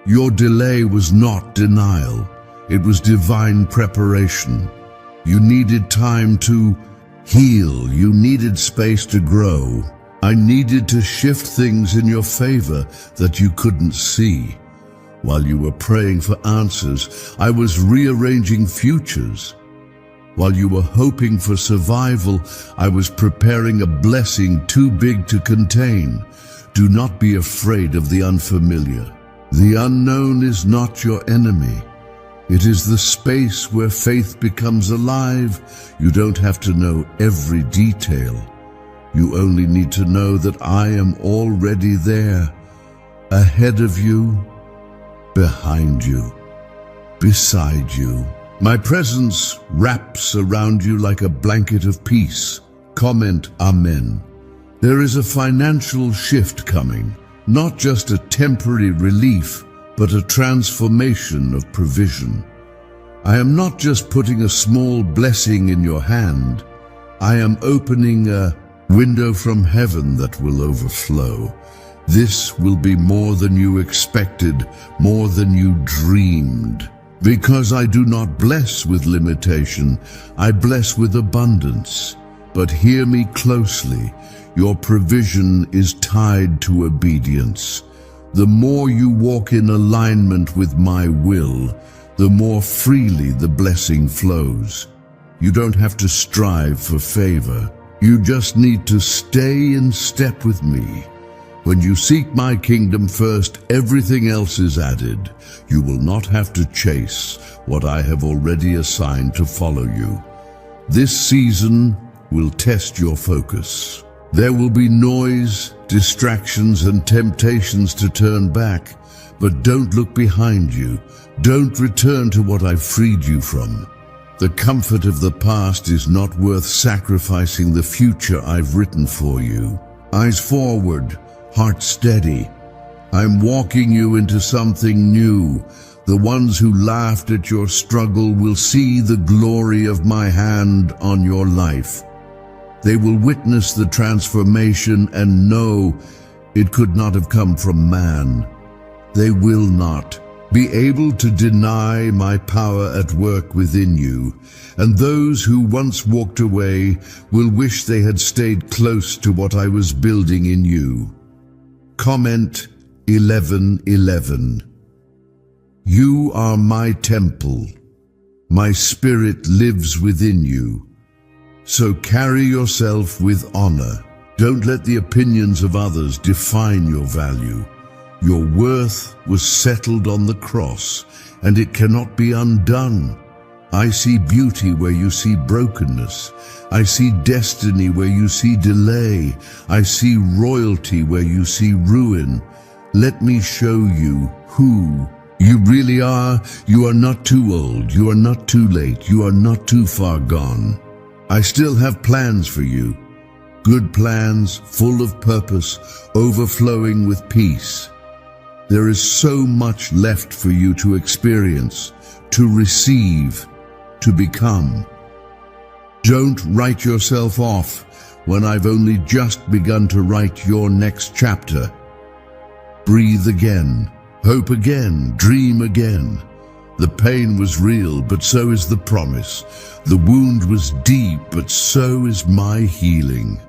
Your delay was not denial. It was divine preparation. You needed time to heal. You needed space to grow. I needed to shift things in your favor that you couldn't see. While you were praying for answers, I was rearranging futures. While you were hoping for survival, I was preparing a blessing too big to contain. Do not be afraid of the unfamiliar. The unknown is not your enemy. It is the space where faith becomes alive. You don't have to know every detail. You only need to know that I am already there, ahead of you, behind you, beside you. My presence wraps around you like a blanket of peace. Comment, Amen. There is a financial shift coming, not just a temporary relief, but a transformation of provision. I am not just putting a small blessing in your hand. I am opening a window from heaven that will overflow. This will be more than you expected, more than you dreamed. Because I do not bless with limitation, I bless with abundance. But hear me closely, your provision is tied to obedience. The more you walk in alignment with my will, the more freely the blessing flows. You don't have to strive for favor. You just need to stay in step with me. When you seek my kingdom first, everything else is added. You will not have to chase what I have already assigned to follow you. This season will test your focus. There will be noise, distractions, and temptations to turn back, but don't look behind you. Don't return to what I freed you from. The comfort of the past is not worth sacrificing the future I've written for you. Eyes forward, heart steady. I'm walking you into something new. The ones who laughed at your struggle will see the glory of my hand on your life. They will witness the transformation and know it could not have come from man. They will not be able to deny my power at work within you, and those who once walked away will wish they had stayed close to what I was building in you. Comment 11:11. You are my temple. My spirit lives within you. So carry yourself with honor. Don't let the opinions of others define your value. Your worth was settled on the cross, and it cannot be undone. I see beauty where you see brokenness. I see destiny where you see delay. I see royalty where you see ruin. Let me show you who you really are. You are not too old. You are not too late. You are not too far gone. I still have plans for you. Good plans, full of purpose, overflowing with peace. There is so much left for you to experience, to receive, to become. Don't write yourself off when I've only just begun to write your next chapter. Breathe again, hope again, dream again. The pain was real, but so is the promise. The wound was deep, but so is my healing.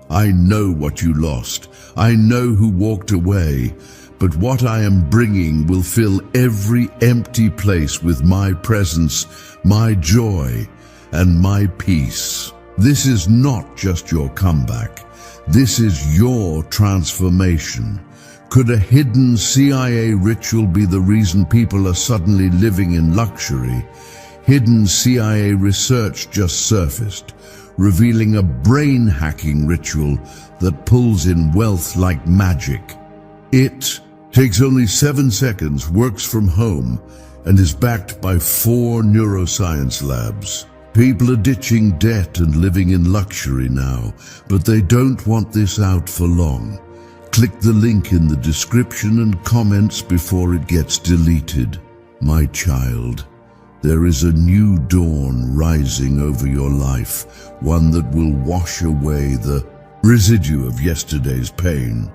I know what you lost. I know who walked away. But what I am bringing will fill every empty place with my presence, my joy, and my peace. This is not just your comeback. This is your transformation. Could a hidden CIA ritual be the reason people are suddenly living in luxury? Hidden CIA research just surfaced, revealing a brain-hacking ritual that pulls in wealth like magic. It takes only 7 seconds, works from home, and is backed by 4 neuroscience labs. People are ditching debt and living in luxury now, but they don't want this out for long. Click the link in the description and comments before it gets deleted. My child, there is a new dawn rising over your life, one that will wash away the residue of yesterday's pain.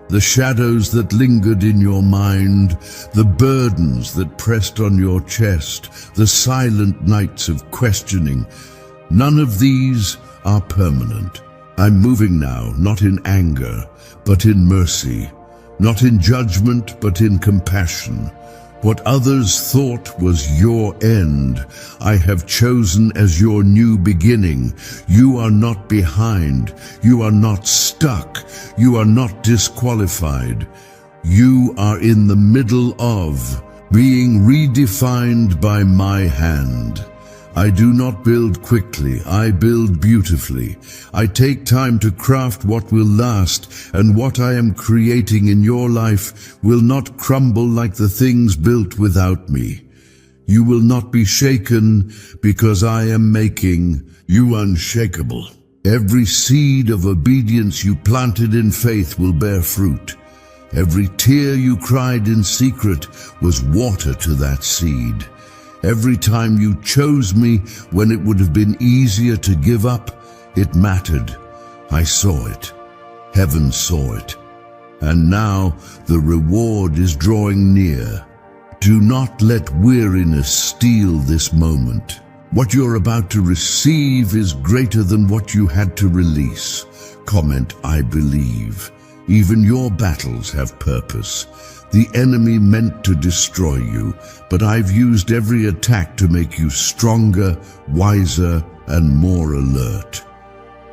The shadows that lingered in your mind, the burdens that pressed on your chest, the silent nights of questioning, none of these are permanent. I'm moving now, not in anger, but in mercy, not in judgment, but in compassion. What others thought was your end, I have chosen as your new beginning. You are not behind. You are not stuck. You are not disqualified. You are in the middle of being redefined by my hand. I do not build quickly, I build beautifully. I take time to craft what will last, and what I am creating in your life will not crumble like the things built without me. You will not be shaken because I am making you unshakable. Every seed of obedience you planted in faith will bear fruit. Every tear you cried in secret was water to that seed. Every time you chose me when it would have been easier to give up, it mattered. I saw it. Heaven saw it. And now the reward is drawing near. Do not let weariness steal this moment. What you're about to receive is greater than what you had to release. Comment, I believe. Even your battles have purpose. The enemy meant to destroy you, but I've used every attack to make you stronger, wiser, and more alert.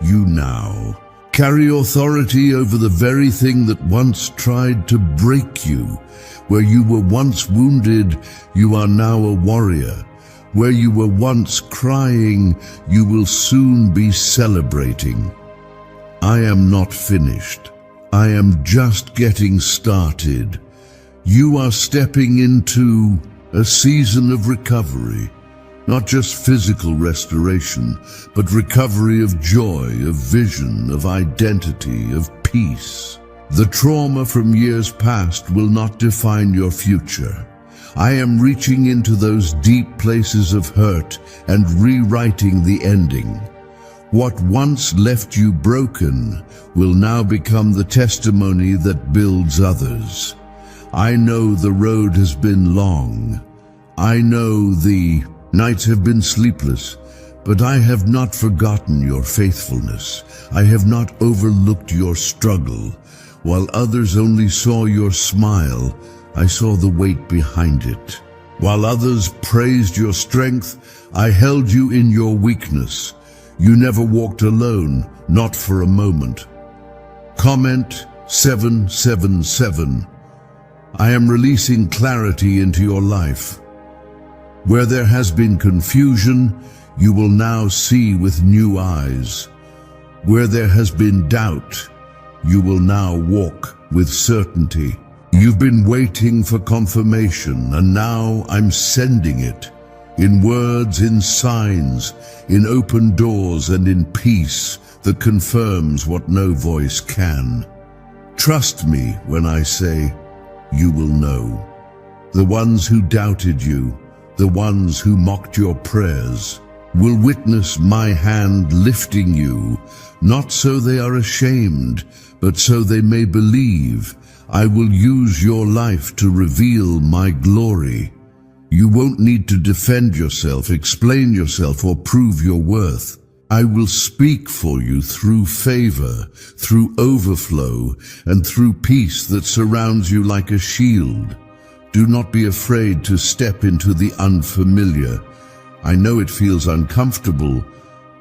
You now carry authority over the very thing that once tried to break you. Where you were once wounded, you are now a warrior. Where you were once crying, you will soon be celebrating. I am not finished. I am just getting started. You are stepping into a season of recovery, not just physical restoration, but recovery of joy, of vision, of identity, of peace. The trauma from years past will not define your future. I am reaching into those deep places of hurt and rewriting the ending. What once left you broken will now become the testimony that builds others. I know the road has been long. I know the nights have been sleepless, but I have not forgotten your faithfulness. I have not overlooked your struggle. While others only saw your smile, I saw the weight behind it. While others praised your strength, I held you in your weakness. You never walked alone, not for a moment. Comment 777. I am releasing clarity into your life. Where there has been confusion, you will now see with new eyes. Where there has been doubt, you will now walk with certainty. You've been waiting for confirmation, and now I'm sending it. In words, in signs, in open doors, and in peace that confirms what no voice can. Trust me when I say, you will know. The ones who doubted you, the ones who mocked your prayers, will witness my hand lifting you, not so they are ashamed, but so they may believe. I will use your life to reveal my glory. You won't need to defend yourself, explain yourself, or prove your worth. I will speak for you through favor, through overflow, and through peace that surrounds you like a shield. Do not be afraid to step into the unfamiliar. I know it feels uncomfortable,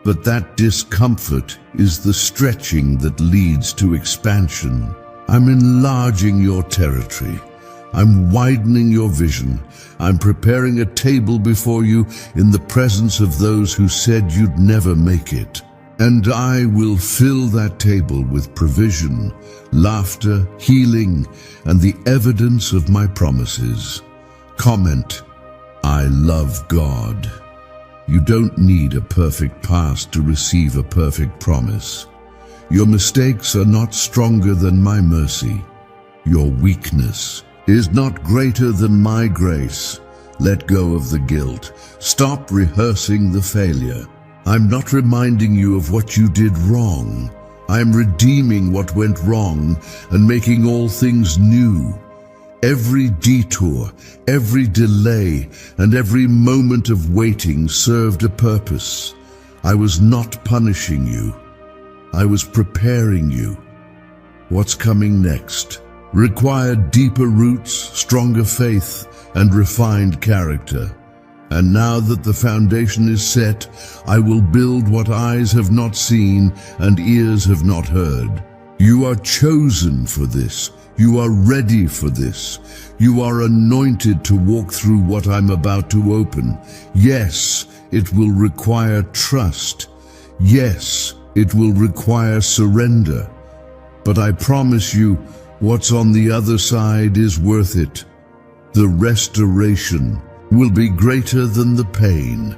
but that discomfort is the stretching that leads to expansion. I'm enlarging your territory. I'm widening your vision. I'm preparing a table before you in the presence of those who said you'd never make it. And I will fill that table with provision, laughter, healing, and the evidence of my promises. Comment, I love God. You don't need a perfect past to receive a perfect promise. Your mistakes are not stronger than my mercy. Your weakness is not greater than my grace. Let go of the guilt. Stop rehearsing the failure. I'm not reminding you of what you did wrong. I'm redeeming what went wrong and making all things new. Every detour, every delay, and every moment of waiting served a purpose. I was not punishing you. I was preparing you. What's coming next required deeper roots, stronger faith, and refined character. And now that the foundation is set, I will build what eyes have not seen and ears have not heard. You are chosen for this. You are ready for this. You are anointed to walk through what I'm about to open. Yes, it will require trust. Yes, it will require surrender. But I promise you, what's on the other side is worth it. The restoration will be greater than the pain.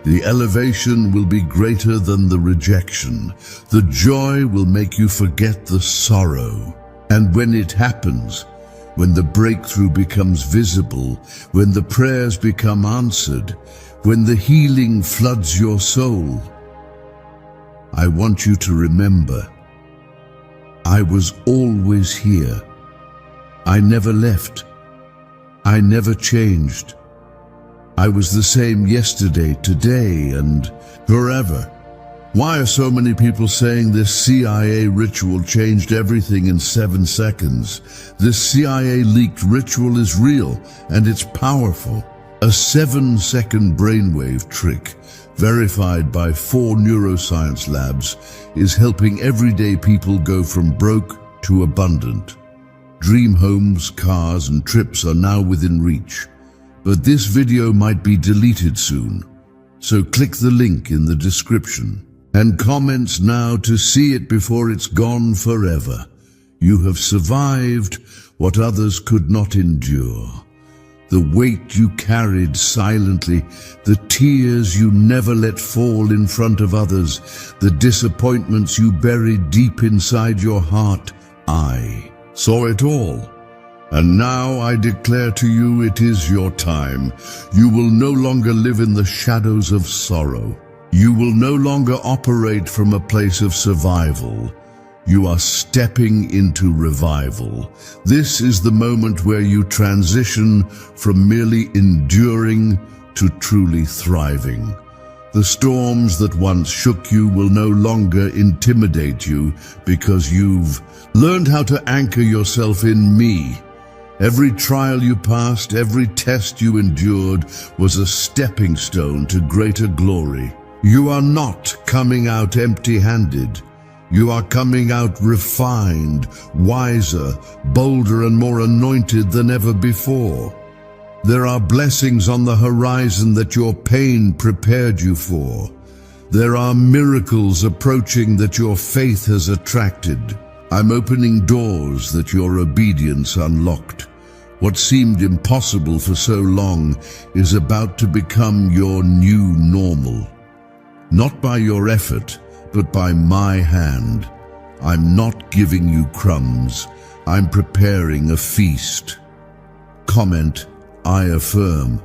The elevation will be greater than the rejection. The joy will make you forget the sorrow. And when it happens, when the breakthrough becomes visible, when the prayers become answered, when the healing floods your soul, I want you to remember, I was always here. I never left. I never changed. I was the same yesterday, today, and forever. Why are so many people saying this CIA ritual changed everything in 7 seconds? This CIA leaked ritual is real, and it's powerful. A 7-second brainwave trick, verified by 4 neuroscience labs, is helping everyday people go from broke to abundant. Dream homes, cars, and trips are now within reach. But this video might be deleted soon, so click the link in the description and comments now to see it before it's gone forever. You have survived what others could not endure. The weight you carried silently, the tears you never let fall in front of others, the disappointments you buried deep inside your heart, I saw it all. And now I declare to you, it is your time. You will no longer live in the shadows of sorrow. You will no longer operate from a place of survival. You are stepping into revival. This is the moment where you transition from merely enduring to truly thriving. The storms that once shook you will no longer intimidate you because you've learned how to anchor yourself in me. Every trial you passed, every test you endured was a stepping stone to greater glory. You are not coming out empty-handed. You are coming out refined, wiser, bolder, and more anointed than ever before. There are blessings on the horizon that your pain prepared you for. There are miracles approaching that your faith has attracted. I'm opening doors that your obedience unlocked. What seemed impossible for so long is about to become your new normal. Not by your effort, but by my hand. I'm not giving you crumbs. I'm preparing a feast. Comment, I affirm.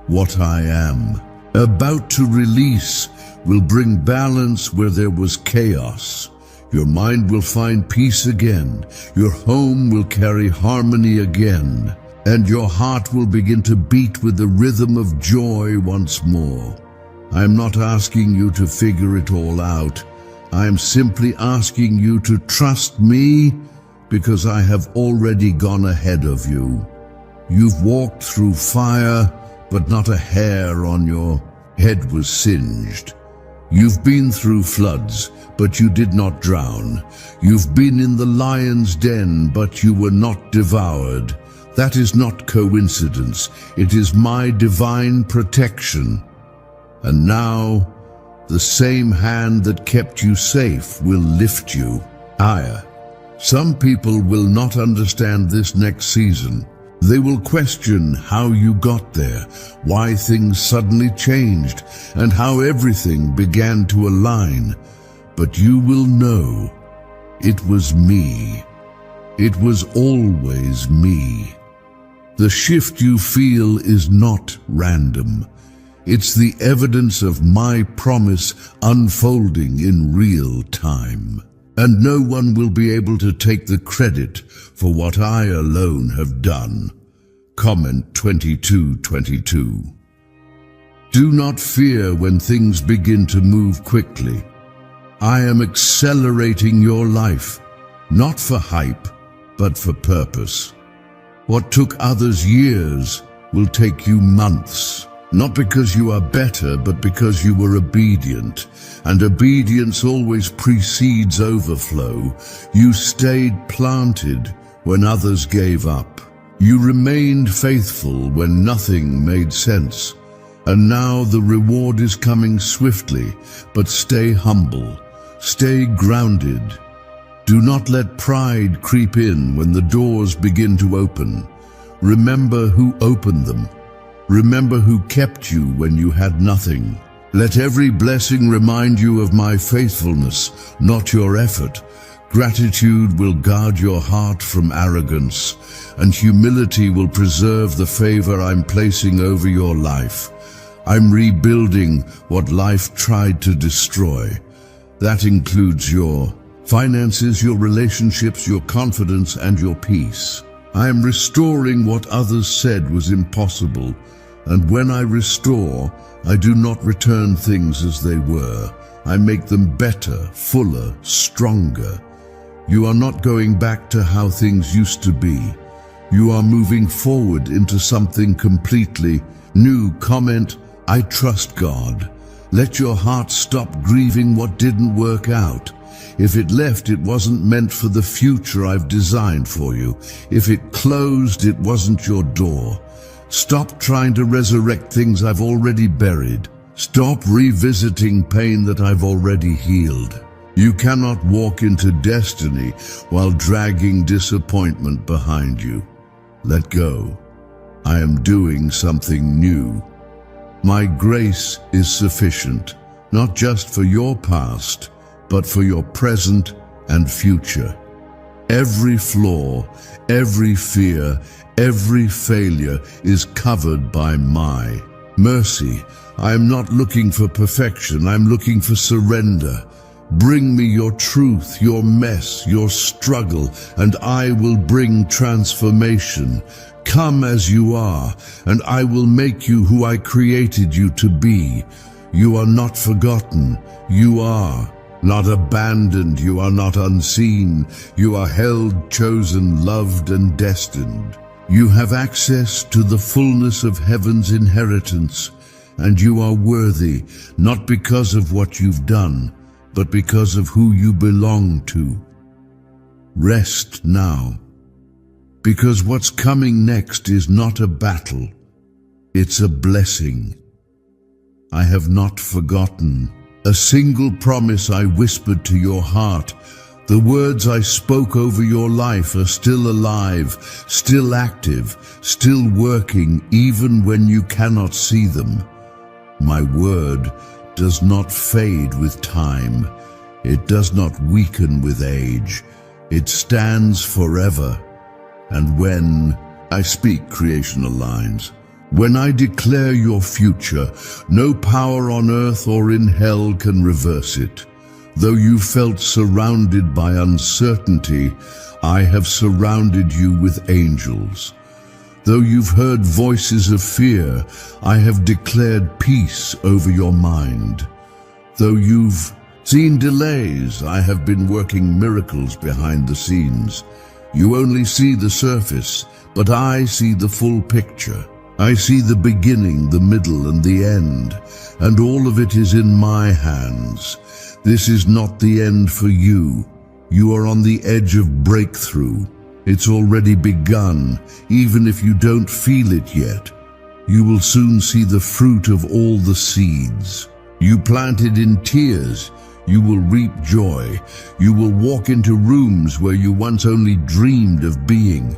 What I am about to release will bring balance where there was chaos. Your mind will find peace again. Your home will carry harmony again. And your heart will begin to beat with the rhythm of joy once more. I am not asking you to figure it all out. I am simply asking you to trust me because I have already gone ahead of you. You've walked through fire, but not a hair on your head was singed. You've been through floods, but you did not drown. You've been in the lion's den, but you were not devoured. That is not coincidence. It is my divine protection. And now, the same hand that kept you safe will lift you higher. Some people will not understand this next season. They will question how you got there, why things suddenly changed, and how everything began to align. But you will know, it was me. It was always me. The shift you feel is not random. It's the evidence of my promise unfolding in real time. And no one will be able to take the credit for what I alone have done. Comment 22:22. Do not fear when things begin to move quickly. I am accelerating your life, not for hype, but for purpose. What took others years will take you months. Not because you are better, but because you were obedient. And obedience always precedes overflow. You stayed planted when others gave up. You remained faithful when nothing made sense. And now the reward is coming swiftly, but stay humble. Stay grounded. Do not let pride creep in when the doors begin to open. Remember who opened them. Remember who kept you when you had nothing. Let every blessing remind you of my faithfulness, not your effort. Gratitude will guard your heart from arrogance, and humility will preserve the favor I'm placing over your life. I'm rebuilding what life tried to destroy. That includes your finances, your relationships, your confidence, and your peace. I am restoring what others said was impossible. And when I restore, I do not return things as they were. I make them better, fuller, stronger. You are not going back to how things used to be. You are moving forward into something completely new. Comment, I trust God. Let your heart stop grieving what didn't work out. If it left, it wasn't meant for the future I've designed for you. If it closed, it wasn't your door. Stop trying to resurrect things I've already buried. Stop revisiting pain that I've already healed. You cannot walk into destiny while dragging disappointment behind you. Let go. I am doing something new. My grace is sufficient, not just for your past, but for your present and future. Every flaw, every fear, every failure is covered by my mercy. I am not looking for perfection, I'm looking for surrender. Bring me your truth, your mess, your struggle, and I will bring transformation. Come as you are, and I will make you who I created you to be. You are not forgotten, you are not abandoned, you are not unseen. You are held, chosen, loved, and destined. You have access to the fullness of heaven's inheritance, and you are worthy, not because of what you've done, but because of who you belong to. Rest now, because what's coming next is not a battle, it's a blessing. I have not forgotten. A single promise I whispered to your heart. The words I spoke over your life are still alive, still active, still working, even when you cannot see them. My word does not fade with time. It does not weaken with age. It stands forever. And when I speak, creation aligns. When I declare your future, no power on earth or in hell can reverse it. Though you felt surrounded by uncertainty, I have surrounded you with angels. Though you've heard voices of fear, I have declared peace over your mind. Though you've seen delays, I have been working miracles behind the scenes. You only see the surface, but I see the full picture. I see the beginning, the middle, and the end, and all of it is in my hands. This is not the end for you. You are on the edge of breakthrough. It's already begun, even if you don't feel it yet. You will soon see the fruit of all the seeds. You planted in tears, you will reap joy. You will walk into rooms where you once only dreamed of being.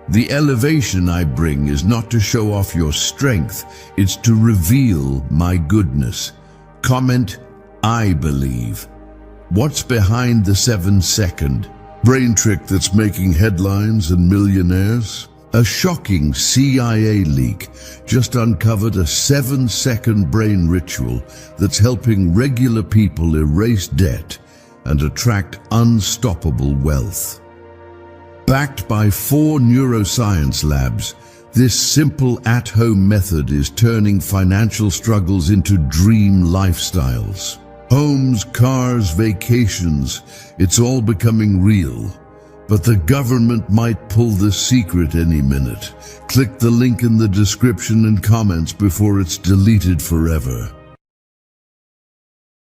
The elevation I bring is not to show off your strength, it's to reveal my goodness. Comment, I believe. What's behind the 7-second brain trick that's making headlines and millionaires? A shocking CIA leak just uncovered a 7-second brain ritual that's helping regular people erase debt and attract unstoppable wealth. Backed by 4 neuroscience labs, this simple at-home method is turning financial struggles into dream lifestyles. Homes, cars, vacations, it's all becoming real. But the government might pull this secret any minute. Click the link in the description and comments before it's deleted forever.